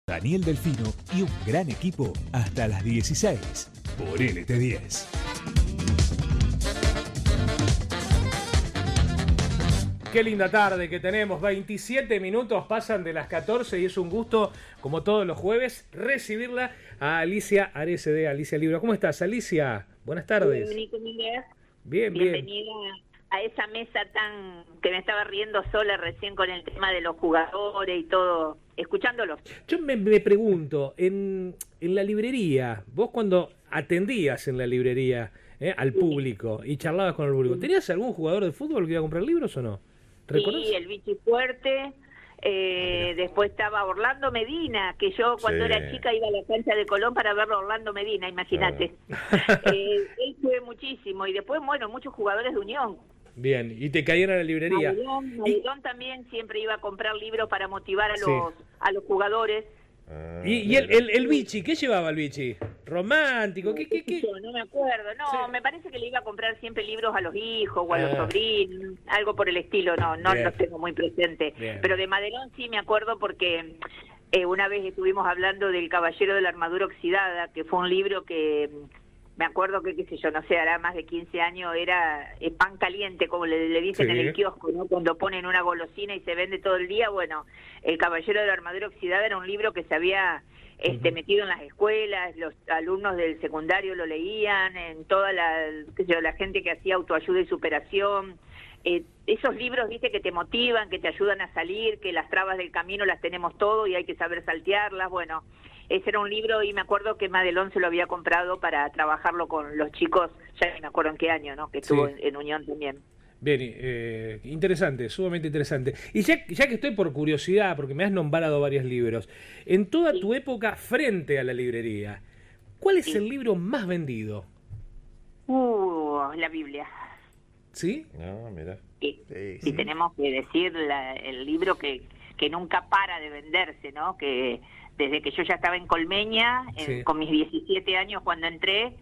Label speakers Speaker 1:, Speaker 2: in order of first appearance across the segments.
Speaker 1: Daniel Delfino y un gran equipo hasta las 16 por LT10.
Speaker 2: Qué linda tarde que tenemos, 27 minutos pasan de las 14 y es un gusto, como todos los jueves, recibirla a Alicia Arese de Alicia Libro. ¿Cómo estás, Alicia? Buenas tardes. Bien,
Speaker 3: bienvenida a esa mesa tan que me estaba riendo sola recién con el tema de los jugadores y todo, escuchándolos.
Speaker 2: Yo me pregunto, en la librería, vos cuando atendías en la librería al público y charlabas con el público, ¿tenías algún jugador de fútbol que iba a comprar libros o no?
Speaker 3: Sí, el Vichy Fuerte, después estaba Orlando Medina, que yo cuando era chica iba a la cancha de Colón para ver a Orlando Medina, imagínate. Él fue muchísimo, y después, bueno, muchos jugadores de Unión.
Speaker 2: Bien, y te caían a la librería.
Speaker 3: Madelón también siempre iba a comprar libros para motivar a los jugadores.
Speaker 2: ¿Y el Vichy? ¿Qué llevaba el Vichy? ¿Romántico? ¿Qué?
Speaker 3: No me acuerdo, me parece que le iba a comprar siempre libros a los hijos o a los sobrinos, algo por el estilo, no los tengo muy presente. Pero de Madelón sí me acuerdo porque una vez estuvimos hablando del Caballero de la Armadura Oxidada, que fue un libro que me acuerdo que, qué sé yo, no sé, hará más de 15 años, era pan caliente, como le dicen en el kiosco, ¿no? Cuando ponen una golosina y se vende todo el día. Bueno, El Caballero de la Armadura Oxidada era un libro que se había metido en las escuelas, los alumnos del secundario lo leían, en toda la gente que hacía autoayuda y superación. Esos libros, viste, que te motivan, que te ayudan a salir, que las trabas del camino las tenemos todo y hay que saber saltearlas. Bueno, ese era un libro y me acuerdo que Madelón se lo había comprado para trabajarlo con los chicos, ya no me acuerdo en qué año, ¿no? Que estuvo en Unión también.
Speaker 2: Bien, interesante, sumamente interesante. Y ya que estoy por curiosidad, porque me has nombrado varios libros, en toda tu época frente a la librería, ¿cuál es el libro más vendido?
Speaker 3: La Biblia.
Speaker 2: ¿Sí?
Speaker 4: No, mira.
Speaker 3: Sí, tenemos que decir el libro que nunca para de venderse, ¿no? Que desde que yo ya estaba en Colmeña, con mis 17 años cuando entré,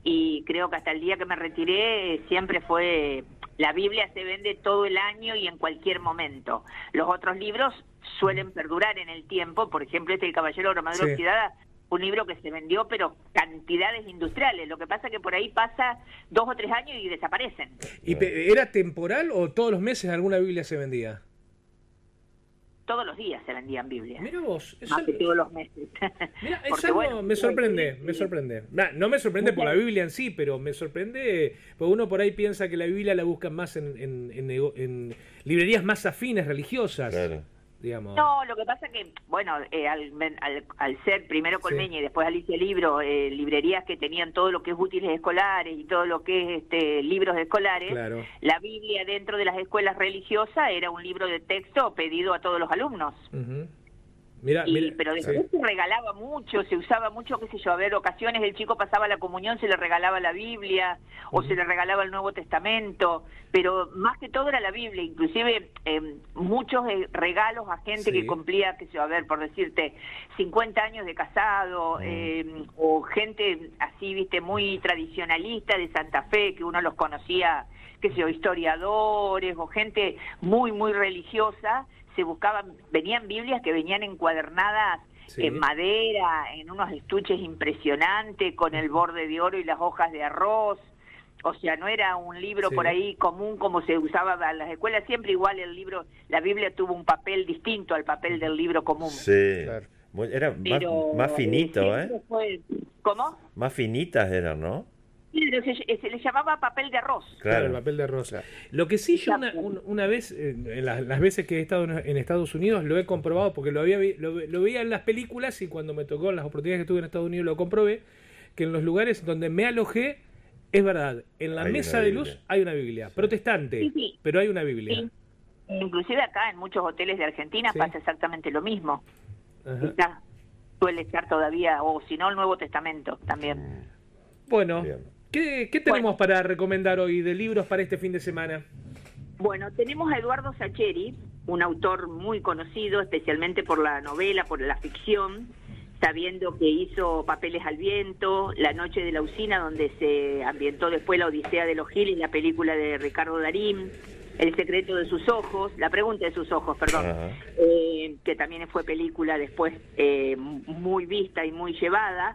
Speaker 3: y creo que hasta el día que me retiré, siempre fue... La Biblia se vende todo el año y en cualquier momento. Los otros libros suelen perdurar en el tiempo, por ejemplo, El Caballero de la Armadura Oxidada, un libro que se vendió, pero cantidades industriales. Lo que pasa que por ahí pasa 2 o 3 años y desaparecen.
Speaker 2: ¿Y era temporal o todos los meses alguna Biblia se vendía?
Speaker 3: Todos los días se vendían Biblias.
Speaker 2: Mira vos.
Speaker 3: Más que todos los meses.
Speaker 2: Mira, eso me sorprende. No me sorprende por la Biblia en sí, pero me sorprende, porque uno por ahí piensa que la Biblia la buscan más en librerías más afines, religiosas. Claro. Digamos.
Speaker 3: No, lo que pasa que, bueno, al ser primero Colmeña y después Alicia Libro, librerías que tenían todo lo que es útiles escolares y todo lo que es libros escolares, la Biblia dentro de las escuelas religiosas era un libro de texto pedido a todos los alumnos. Pero después se regalaba mucho, se usaba mucho, qué sé yo, a ver, ocasiones el chico pasaba la comunión, se le regalaba la Biblia, o se le regalaba el Nuevo Testamento, pero más que todo era la Biblia, inclusive muchos regalos a gente que cumplía, qué sé yo, a ver, por decirte, 50 años de casado, o gente así, viste, muy tradicionalista de Santa Fe, que uno los conocía, qué sé yo, historiadores, o gente muy, muy religiosa. Se buscaban, venían Biblias que venían encuadernadas en madera, en unos estuches impresionantes, con el borde de oro y las hojas de arroz. O sea, no era un libro por ahí común como se usaba en las escuelas. Siempre igual la Biblia tuvo un papel distinto al papel del libro común.
Speaker 4: Sí, claro. Era más finito,
Speaker 3: ¿Cómo?
Speaker 4: Más finitas eran, ¿no?
Speaker 3: Se le llamaba papel de arroz.
Speaker 2: Claro, el papel de arroz. Claro. Lo que sí yo una vez, en las veces que he estado en Estados Unidos, lo he comprobado porque lo veía en las películas y cuando me tocó en las oportunidades que tuve en Estados Unidos lo comprobé, que en los lugares donde me alojé, es verdad, en la mesa de luz hay una Biblia, protestante, pero hay una Biblia.
Speaker 3: Sí. Inclusive acá en muchos hoteles de Argentina pasa exactamente lo mismo. Suele estar todavía, o si no, el Nuevo Testamento también.
Speaker 2: Bueno, ¿qué tenemos para recomendar hoy de libros para este fin de semana?
Speaker 3: Bueno, tenemos a Eduardo Sacheri, un autor muy conocido, especialmente por la novela, por la ficción, sabiendo que hizo Papeles al viento, La noche de la usina, donde se ambientó después la Odisea de los Giles, la película de Ricardo Darín. El secreto de sus ojos, La pregunta de sus ojos, perdón, que también fue película después muy vista y muy llevada.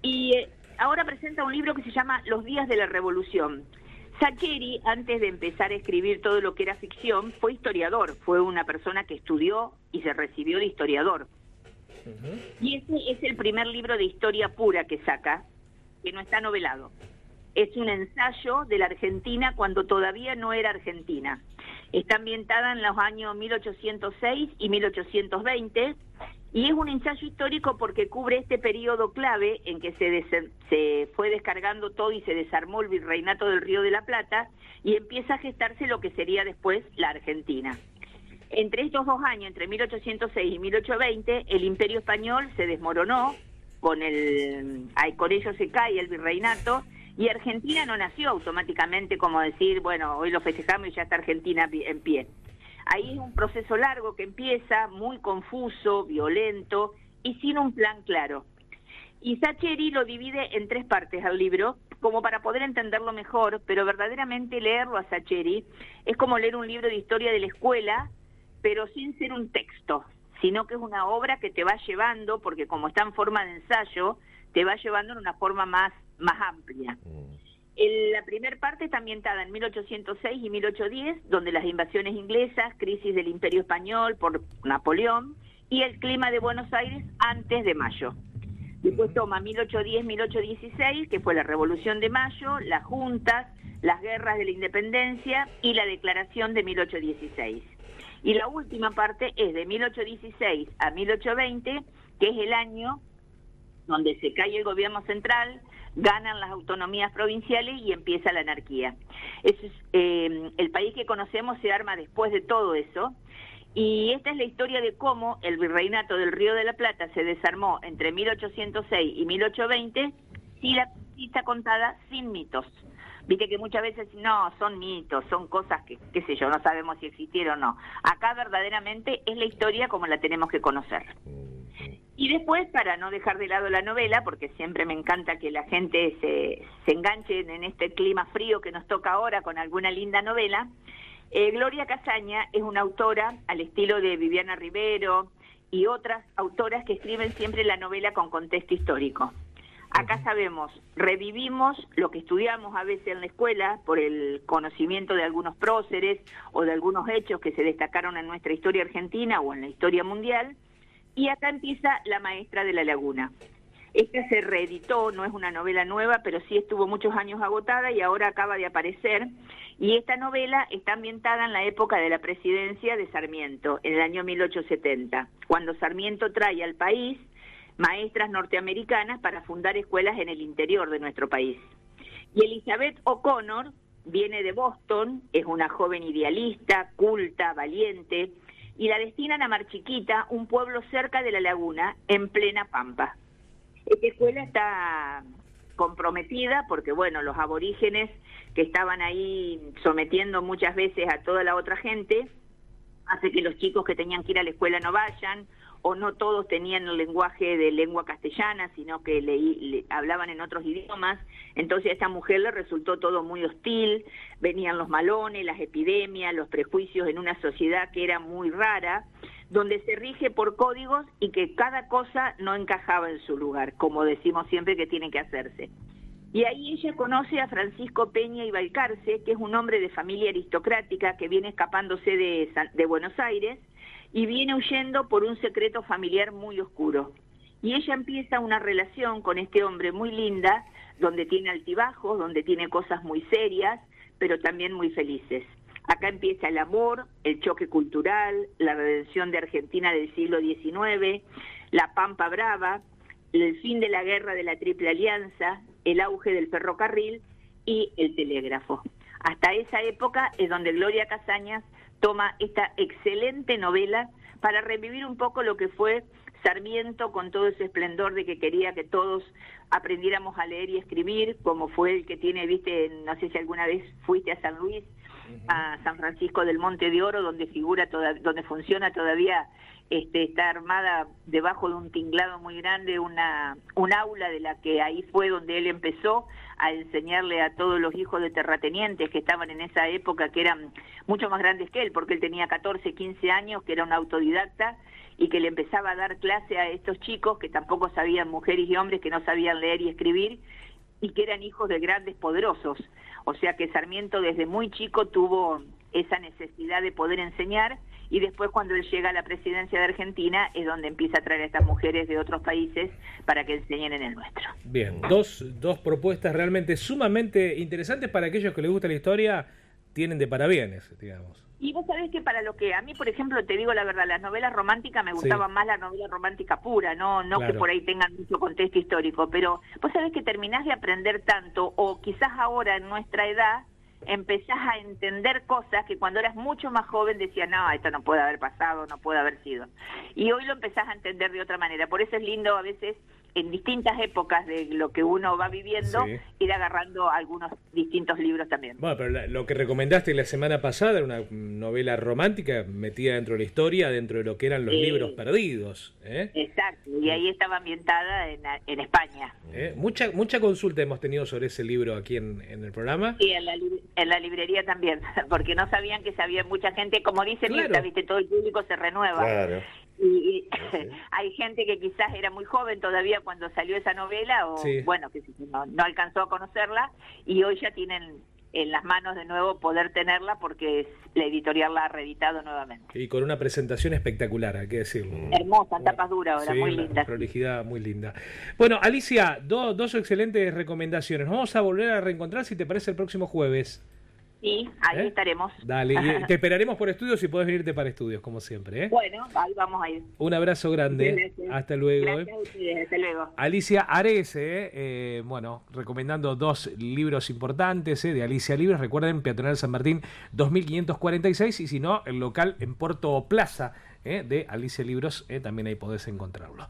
Speaker 3: Y ahora presenta un libro que se llama Los días de la revolución. Sacheri, antes de empezar a escribir todo lo que era ficción, fue historiador, fue una persona que estudió y se recibió de historiador. Y ese es el primer libro de historia pura que saca, que no está novelado. Es un ensayo de la Argentina cuando todavía no era Argentina. Está ambientada en los años 1806 y 1820, y es un ensayo histórico porque cubre este periodo clave en que se fue descargando todo y se desarmó el virreinato del Río de la Plata y empieza a gestarse lo que sería después la Argentina. Entre estos 2 años, entre 1806 y 1820, el Imperio Español se desmoronó, con ello se cae el virreinato, y Argentina no nació automáticamente como decir, bueno, hoy lo festejamos y ya está Argentina en pie. Ahí es un proceso largo que empieza, muy confuso, violento y sin un plan claro. Y Sacheri lo divide en 3 partes al libro, como para poder entenderlo mejor, pero verdaderamente leerlo a Sacheri es como leer un libro de historia de la escuela, pero sin ser un texto, sino que es una obra que te va llevando, porque como está en forma de ensayo, te va llevando en una forma más amplia. La primera parte está ambientada en 1806 y 1810, donde las invasiones inglesas, crisis del Imperio Español por Napoleón y el clima de Buenos Aires antes de Mayo. Después toma 1810-1816, que fue la Revolución de Mayo, las juntas, las guerras de la independencia y la declaración de 1816. Y la última parte es de 1816 a 1820, que es el año donde se cae el gobierno central, ganan las autonomías provinciales y empieza la anarquía. El país que conocemos se arma después de todo eso, y esta es la historia de cómo el virreinato del Río de la Plata se desarmó entre 1806 y 1820, y está contada sin mitos. Viste que muchas veces no, son mitos, son cosas que, qué sé yo, no sabemos si existieron o no. Acá verdaderamente es la historia como la tenemos que conocer. Y después, para no dejar de lado la novela, porque siempre me encanta que la gente se enganche en este clima frío que nos toca ahora con alguna linda novela, Gloria Casaña es una autora al estilo de Viviana Rivero y otras autoras que escriben siempre la novela con contexto histórico. Acá sabemos, revivimos lo que estudiamos a veces en la escuela por el conocimiento de algunos próceres o de algunos hechos que se destacaron en nuestra historia argentina o en la historia mundial, y acá empieza La maestra de la laguna. Esta se reeditó, no es una novela nueva, pero sí estuvo muchos años agotada y ahora acaba de aparecer, y esta novela está ambientada en la época de la presidencia de Sarmiento, en el año 1870, cuando Sarmiento trae al país maestras norteamericanas para fundar escuelas en el interior de nuestro país. Y Elizabeth O'Connor viene de Boston, es una joven idealista, culta, valiente, y la destinan a Mar Chiquita, un pueblo cerca de la laguna, en plena pampa. Esta escuela está comprometida porque, bueno, los aborígenes que estaban ahí sometiendo muchas veces a toda la otra gente, hace que los chicos que tenían que ir a la escuela no vayan, o no todos tenían el lenguaje de lengua castellana, sino que hablaban en otros idiomas. Entonces a esta mujer le resultó todo muy hostil, venían los malones, las epidemias, los prejuicios en una sociedad que era muy rara, donde se rige por códigos y que cada cosa no encajaba en su lugar, como decimos siempre que tiene que hacerse. Y ahí ella conoce a Francisco Peña y Balcarce, que es un hombre de familia aristocrática que viene escapándose de Buenos Aires, y viene huyendo por un secreto familiar muy oscuro. Y ella empieza una relación con este hombre muy linda, donde tiene altibajos, donde tiene cosas muy serias, pero también muy felices. Acá empieza el amor, el choque cultural, la redención de Argentina del siglo XIX, la Pampa Brava, el fin de la guerra de la Triple Alianza, el auge del ferrocarril y el telégrafo. Hasta esa época es donde Gloria Casañas toma esta excelente novela para revivir un poco lo que fue Sarmiento con todo ese esplendor de que quería que todos aprendiéramos a leer y escribir, como fue el que tiene, viste, no sé si alguna vez fuiste a San Luis, a San Francisco del Monte de Oro, donde donde funciona todavía, está armada debajo de un tinglado muy grande, un aula de la que ahí fue donde él empezó a enseñarle a todos los hijos de terratenientes que estaban en esa época, que eran mucho más grandes que él, porque él tenía 14, 15 años, que era un autodidacta, y que le empezaba a dar clase a estos chicos que tampoco sabían, mujeres y hombres que no sabían leer y escribir, y que eran hijos de grandes poderosos. O sea que Sarmiento desde muy chico tuvo esa necesidad de poder enseñar, y después cuando él llega a la presidencia de Argentina es donde empieza a traer a estas mujeres de otros países para que enseñen en el nuestro.
Speaker 2: Bien, dos propuestas realmente sumamente interesantes para aquellos que les gusta la historia, tienen de parabienes, digamos.
Speaker 3: Y vos sabés que para lo que a mí, por ejemplo, te digo la verdad, las novelas románticas me gustaban más la novela romántica pura, no claro, que por ahí tengan mucho contexto histórico, pero vos sabés que terminás de aprender tanto, o quizás ahora en nuestra edad empezás a entender cosas que cuando eras mucho más joven decías, no, esto no puede haber pasado, no puede haber sido. Y hoy lo empezás a entender de otra manera. Por eso es lindo a veces, en distintas épocas de lo que uno va viviendo, ir agarrando algunos distintos libros también.
Speaker 2: Bueno, pero lo que recomendaste la semana pasada era una novela romántica metida dentro de la historia, dentro de lo que eran los libros perdidos.
Speaker 3: Exacto, y ahí estaba ambientada en España.
Speaker 2: Mucha consulta hemos tenido sobre ese libro aquí en el programa.
Speaker 3: Sí, en la librería también, porque no sabían que sabía mucha gente, como dice Mirta, viste, todo el público se renueva. Claro. Y hay gente que quizás era muy joven todavía cuando salió esa novela, o bueno, que no alcanzó a conocerla, y hoy ya tienen en las manos de nuevo poder tenerla porque la editorial la ha reeditado nuevamente.
Speaker 2: Y con una presentación espectacular, hay que decirlo.
Speaker 3: Hermosa, tapas duras ahora, muy linda.
Speaker 2: Prolijidad muy linda. Bueno, Alicia, dos excelentes recomendaciones. Nos vamos a volver a reencontrar, si te parece, el próximo jueves.
Speaker 3: Sí, ahí estaremos.
Speaker 2: Dale, y te esperaremos por estudios y podés venirte para estudios, como siempre.
Speaker 3: Bueno, ahí vamos a ir.
Speaker 2: Un abrazo grande. Hasta luego.
Speaker 3: Gracias a ustedes, hasta luego.
Speaker 2: Alicia Ares, bueno, recomendando dos libros importantes de Alicia Libros. Recuerden, Peatonal San Martín 2546, y si no, el local en Puerto Plaza de Alicia Libros, también ahí podés encontrarlo.